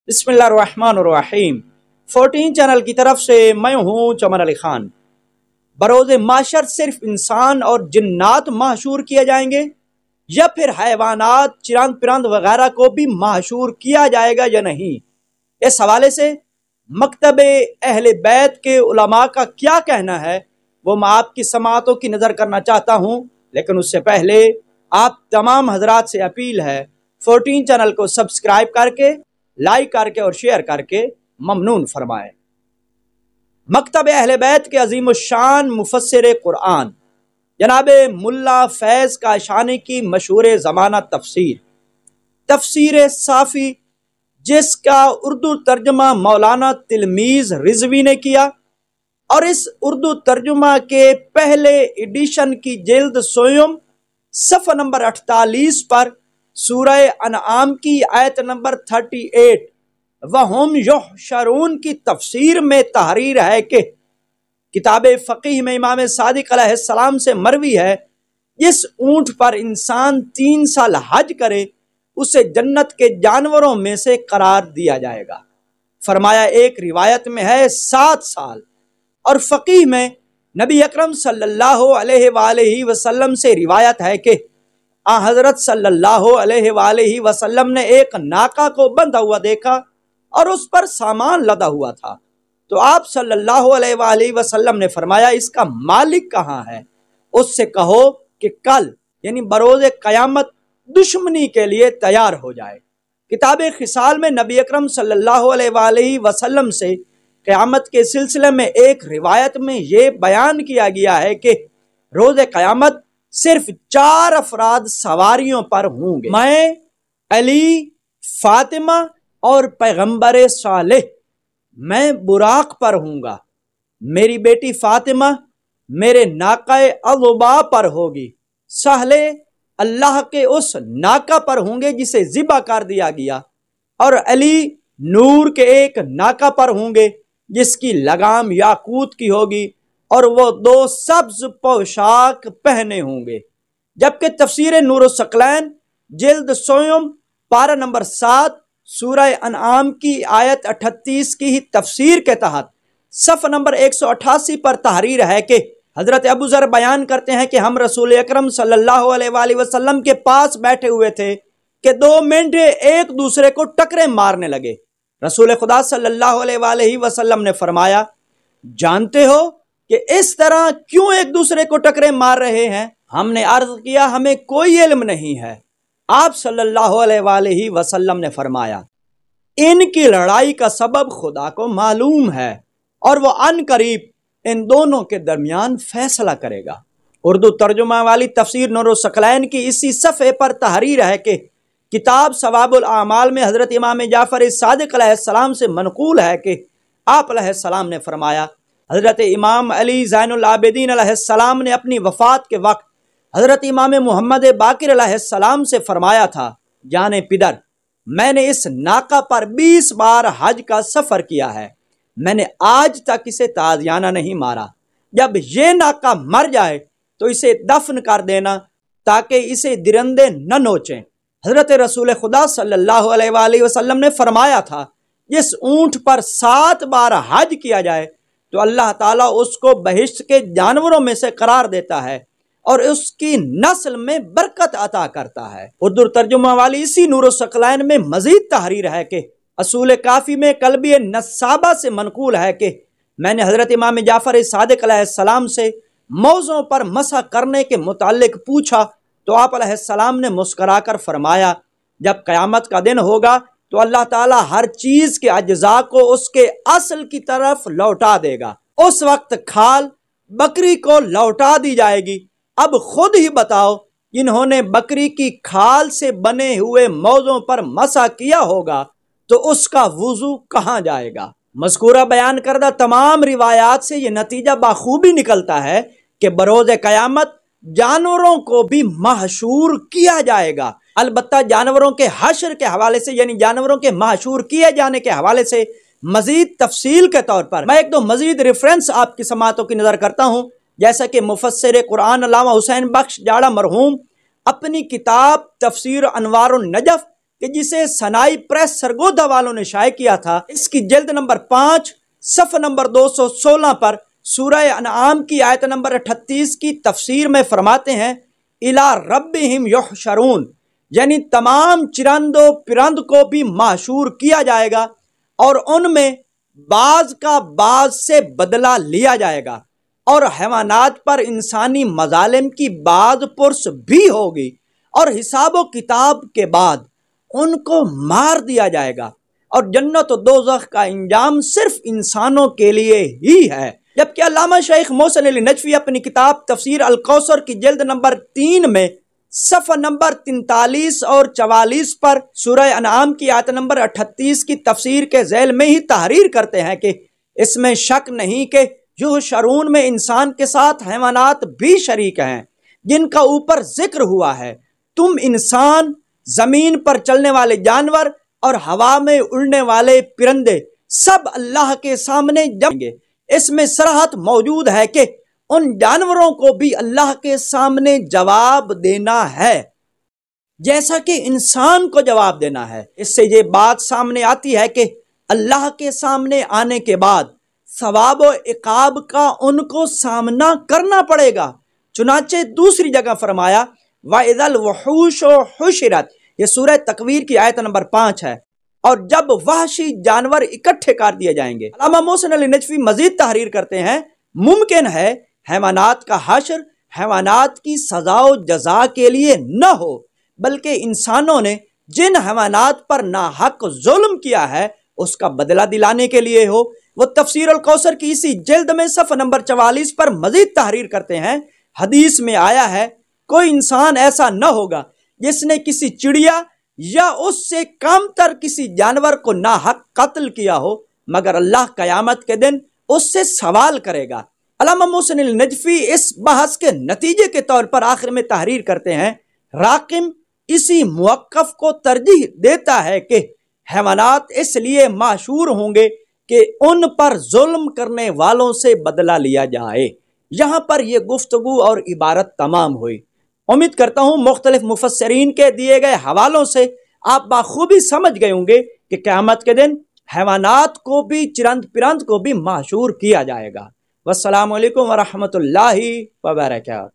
بسم اللہ الرحمن الرحیم 14 چینل کی طرف سے میں ہوں چمن علی خان۔ بروز معاشر صرف انسان اور جنات محشور کیے جائیں گے یا پھر حیوانات، چرند پرند وغیرہ کو بھی محشور کیا جائے گا یا نہیں؟ اس حوالے سے مکتب اہل بیت کے علماء کا کیا کہنا ہے وہ میں آپ کی سماعتوں کی نظر کرنا چاہتا ہوں، لیکن اس سے پہلے آپ تمام حضرات سے اپیل ہے 14 چینل کو سبسکرائب کر کے، لائک کر کے اور شیئر کر کے ممنون فرمائیں۔ مکتب اہل بیت کے عظیم الشان مفسر قرآن جناب ملا فیض کاشانی کی مشہور زمانہ تفسیر صافی، جس کا اردو ترجمہ مولانا تلمیذ رضوی نے کیا، اور اس اردو ترجمہ کے پہلے ایڈیشن کی جلد سوم صفحہ نمبر 48 پر سورہ انعام کی آیت نمبر 38 وَهُمْ يُحْشَرُونَ کی تفسیر میں تحریر ہے کہ کتاب فقہ میں امام صادق علیہ السلام سے مروی ہے، جس اونٹ پر انسان 3 سال حج کرے اسے جنت کے جانوروں میں سے قرار دیا جائے گا۔ فرمایا ایک روایت میں ہے 7 سال، اور فقہ میں نبی اکرم صلی اللہ علیہ وآلہ وسلم سے روایت ہے کہ حضرت صلی اللہ علیہ وآلہ وسلم نے ایک ناقہ کو بندھا ہوا دیکھا اور اس پر سامان لدا ہوا تھا، تو آپ صلی اللہ علیہ وآلہ وسلم نے فرمایا اس کا مالک کہاں ہے؟ اس سے کہو کہ کل یعنی بروز قیامت دشمنی کے لیے تیار ہو جائے۔ کتاب خصال میں نبی اکرم صلی اللہ علیہ وآلہ وسلم سے قیامت کے سلسلے میں ایک روایت میں یہ بیان کیا گیا ہے کہ روز قیامت صرف 4 افراد سواریوں پر ہوں گے، میں، علی، فاطمہ اور پیغمبر صالح۔ میں براق پر ہوں گا، میری بیٹی فاطمہ میرے ناقہ عظبا پر ہوگی، سہلے اللہ کے اس ناقہ پر ہوں گے جسے ذبح کر دیا گیا، اور علی نور کے ایک ناقہ پر ہوں گے جس کی لگام یاقوت کی ہوگی، اور وہ 2 سبز پوشاک پہنے ہوں گے۔ جبکہ تفسیر نور الثقلین جلد سوم پارہ نمبر 7 سورہ انعام کی آیت 38 کی ہی تفسیر کے تحت صفحہ نمبر 188 پر تحریر ہے کہ حضرت ابو ذر بیان کرتے ہیں کہ ہم رسول اکرم صلی اللہ علیہ وآلہ وسلم کے پاس بیٹھے ہوئے تھے کہ 2 مینڈھے ایک دوسرے کو ٹکرے مارنے لگے۔ رسول خدا صلی اللہ علیہ وآلہ وسلم نے فرمایا، جانتے ہو کہ اس طرح کیوں ایک دوسرے کو ٹکرے مار رہے ہیں؟ ہم نے عرض کیا ہمیں کوئی علم نہیں ہے۔ آپ صلی اللہ علیہ وآلہ وسلم نے فرمایا، ان کی لڑائی کا سبب خدا کو معلوم ہے، اور وہ عن قریب ان دونوں کے درمیان فیصلہ کرے گا۔ اردو ترجمہ والی تفسیر نور الثقلین کی اسی صفحے پر تحریر ہے کہ کتاب ثواب الاعمال میں حضرت امام جعفر صادق علیہ السلام سے منقول ہے کہ آپ علیہ السلام نے فرمایا، حضرت امام علی زین العابدین علیہ السلام نے اپنی وفات کے وقت حضرت امام محمد باقر علیہ السلام سے فرمایا تھا، جانے پدر میں نے اس ناقہ پر 20 بار حج کا سفر کیا ہے، میں نے آج تک اسے تازیانہ نہیں مارا، جب یہ ناقہ مر جائے تو اسے دفن کر دینا تاکہ اسے درندے نہ نوچیں۔ حضرت رسول خدا صلی اللہ علیہ وآلہ وسلم نے فرمایا تھا، جس اونٹ پر 7 بار حج کیا جائے تو اللہ تعالیٰ اس کو بہشت کے جانوروں میں سے قرار دیتا ہے اور اس کی نسل میں برکت عطا کرتا ہے۔ اردو ترجمہ والی اسی نور الثقلین میں مزید تحریر ہے کہ اصول کافی میں کلبی نصابہ سے منقول ہے کہ میں نے حضرت امام جعفر صادق علیہ السلام سے موضوع پر مسح کرنے کے متعلق پوچھا تو آپ علیہ السلام نے مسکرا کر فرمایا، جب قیامت کا دن ہوگا تو اللہ تعالیٰ ہر چیز کے اجزاء کو اس کے اصل کی طرف لوٹا دے گا۔ اس وقت کھال بکری کو لوٹا دی جائے گی۔ اب خود ہی بتاؤ، جنہوں نے بکری کی کھال سے بنے ہوئے موضوع پر مسح کیا ہوگا تو اس کا وضو کہاں جائے گا؟ مذکورہ بیان کردہ تمام روایات سے یہ نتیجہ بخوبی نکلتا ہے کہ بروز قیامت جانوروں کو بھی محشور کیا جائے گا۔ البتہ جانوروں کے حشر کے حوالے سے یعنی جانوروں کے محشور کیے جانے کے حوالے سے مزید تفصیل کے طور پر میں ایک دو مزید ریفرنس آپ کی سماعتوں کی نظر کرتا ہوں، جیسا کہ مفسر قرآن علامہ حسین بخش جاڑا مرحوم اپنی کتاب تفسیر انوار النجف کہ جسے سنائی پریس سرگودا والوں نے شائع کیا تھا، اس کی جلد نمبر 5 صفحہ نمبر 216 پر سورہ انعام کی آیت نمبر 38 کی تفسیر میں فرماتے ہیں اِلیٰ رَبِّہِمْ یحشرون، یعنی تمام چرند و پرند کو بھی محشور کیا جائے گا اور ان میں بعض کا بعض سے بدلہ لیا جائے گا، اور حیوانات پر انسانی مظالم کی بعض پرس بھی ہوگی، اور حساب و کتاب کے بعد ان کو مار دیا جائے گا، اور جنت و دوزخ کا انجام صرف انسانوں کے لیے ہی ہے۔ جبکہ علامہ شیخ محسن علی نجفی اپنی کتاب تفسیر الکوثر کی جلد نمبر 3 میں صفحہ نمبر 43 اور 44 پر سورہ انعام کی آیت نمبر 38 کی تفسیر کے ذیل میں ہی تحریر کرتے ہیں کہ اس میں شک نہیں کہ یحشرون میں انسان کے ساتھ حیوانات بھی شریک ہیں جن کا اوپر ذکر ہوا ہے۔ تم انسان، زمین پر چلنے والے جانور اور ہوا میں اڑنے والے پرندے سب اللہ کے سامنے جمیں گے۔ اس میں صراحت موجود ہے کہ ان جانوروں کو بھی اللہ کے سامنے جواب دینا ہے جیسا کہ انسان کو جواب دینا ہے۔ اس سے یہ بات سامنے آتی ہے کہ اللہ کے سامنے آنے کے بعد ثواب و عقاب کا ان کو سامنا کرنا پڑے گا۔ چنانچہ دوسری جگہ فرمایا وَإِذَا الْوُحُوشُ حُشِرَتْ، یہ سورہ تکویر کی آیت نمبر 5 ہے، اور جب وحشی جانور اکٹھے کر دیے جائیں گے۔ علامہ محسن علی نجفی مزید تحریر کرتے ہیں ممکن ہے حیوانات کا حشر حیوانات کی سزا و جزا کے لیے نہ ہو، بلکہ انسانوں نے جن حیوانات پر ناحق ظلم کیا ہے اس کا بدلہ دلانے کے لیے ہو۔ وہ تفسیر الکوثر کی اسی جلد میں صفحہ نمبر 44 پر مزید تحریر کرتے ہیں حدیث میں آیا ہے کوئی انسان ایسا نہ ہوگا جس نے کسی چڑیا یا اس سے کم تر کسی جانور کو ناحق قتل کیا ہو، مگر اللہ قیامت کے دن اس سے سوال کرے گا۔ علامہ محسن النجفی اس بحث کے نتیجے کے طور پر آخر میں تحریر کرتے ہیں راقم اسی موقف کو ترجیح دیتا ہے کہ حیوانات اس لیے محشور ہوں گے کہ ان پر ظلم کرنے والوں سے بدلہ لیا جائے۔ یہاں پر یہ گفتگو اور عبارت تمام ہوئی۔ امید کرتا ہوں مختلف مفسرین کے دیے گئے حوالوں سے آپ بخوبی سمجھ گئے ہوں گے کہ قیامت کے دن حیوانات کو بھی چرند پرند کو بھی محشور کیا جائے گا۔ والسلام علیکم ورحمۃ اللہ وبرکاتہ۔